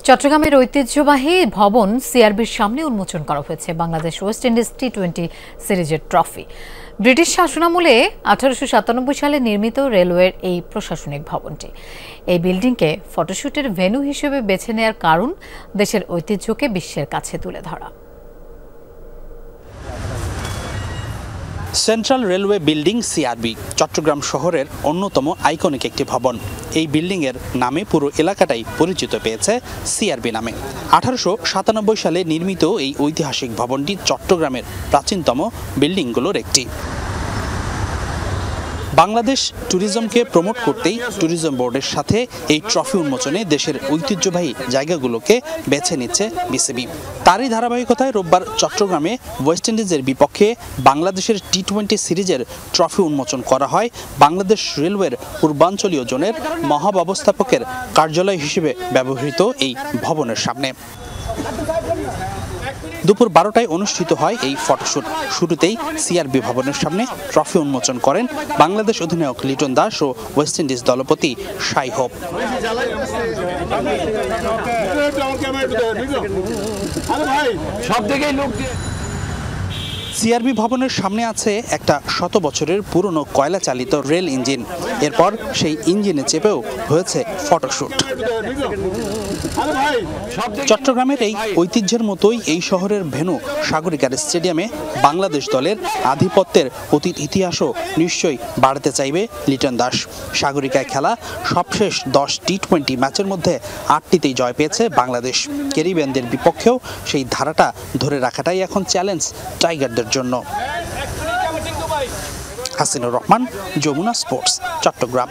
চট্টগ্রামের ঐতিহ্যবাহী ভবন সিআরবির সামনে উন্মোচন করা হয়েছে বাংলাদেশ ওয়েস্ট ইন্ডিজ টি-20 সিরিজের ট্রফি। ব্রিটিশ শাসনামলে 1897 সালে নির্মিত রেলওয়ের এই প্রশাসনিক ভবনটি। এই বিল্ডিংকে ফটোশুটের ভেন্যু হিসেবে বেছে নেওয়ার কারণ দেশের ঐতিহ্যকে বিশ্বের কাছে তুলে ধরা। Central railway building CRB Chattogram শহরের অন্যতম আইকনিক একটি ভবন। এই বিল্ডিংয়ের নামে পুরো এলাকাটাই পরিচিত পেয়েছে সিআরবি নামে। 1897 সালে নির্মিত এই ঐতিহাসিক ভবনটি চট্টগ্রামের প্রাচীনতম বিল্ডিংগুলোর একটি। বাংলাদেশ ট্যুরিজমকে প্রমোট করতেই ট্যুরিজম বোর্ডের সাথে এই ট্রফি উন্মোচনে দেশের ঐতিহ্যবাহী জায়গাগুলোকে বেছে নিচ্ছে বিসিবি। তারই ধারাবাহিকতায় রোববার চট্টগ্রামে ওয়েস্ট ইন্ডিজের বিপক্ষে বাংলাদেশের টি-20 সিরিজের ট্রফি উন্মোচন করা হয় বাংলাদেশ রেলওয়ের পূর্বাঞ্চলীয় জোনের মহাব্যবস্থাপকের কার্যালয় হিসেবে ব্যবহৃত এই ভবনের সামনে। দুপুর 12টায় অনুষ্ঠিত হয় এই ফটোশুট। শুরুতেই সিআরবি ভবনের সামনে ট্রফি উন্মোচন করেন বাংলাদেশ অধিনায়ক লিটন দাস ও ওয়েস্ট ইন্ডিজ দলপতি শাই হোপ। সিআরবি ভবনের সামনে আছে একটা 100 বছরের পুরনো কয়লা চালিত রেল ইঞ্জিন। এরপর সেই ইঞ্জিনে চেপেও হয়েছে ফটোশুট। চট্টগ্রামের এই ঐতিহ্যের মতোই এই শহরের ভেন্যু সাগরিকার স্টেডিয়ামে বাংলাদেশ দলের আধিপত্যের অতীত ইতিহাসও নিশ্চয়ই বাড়াতে চাইবে লিটন দাস। সাগরিকায় খেলা সবশেষ 10 টি-20 ম্যাচের মধ্যে 8টিতেই জয় পেয়েছে বাংলাদেশ। ক্যারিবিয়ানদের বিপক্ষেও সেই ধারাটা ধরে রাখাটাই এখন চ্যালেঞ্জ টাইগারদের জন্য। হাসিনুর রহমান, যমুনা স্পোর্টস, চট্টগ্রাম।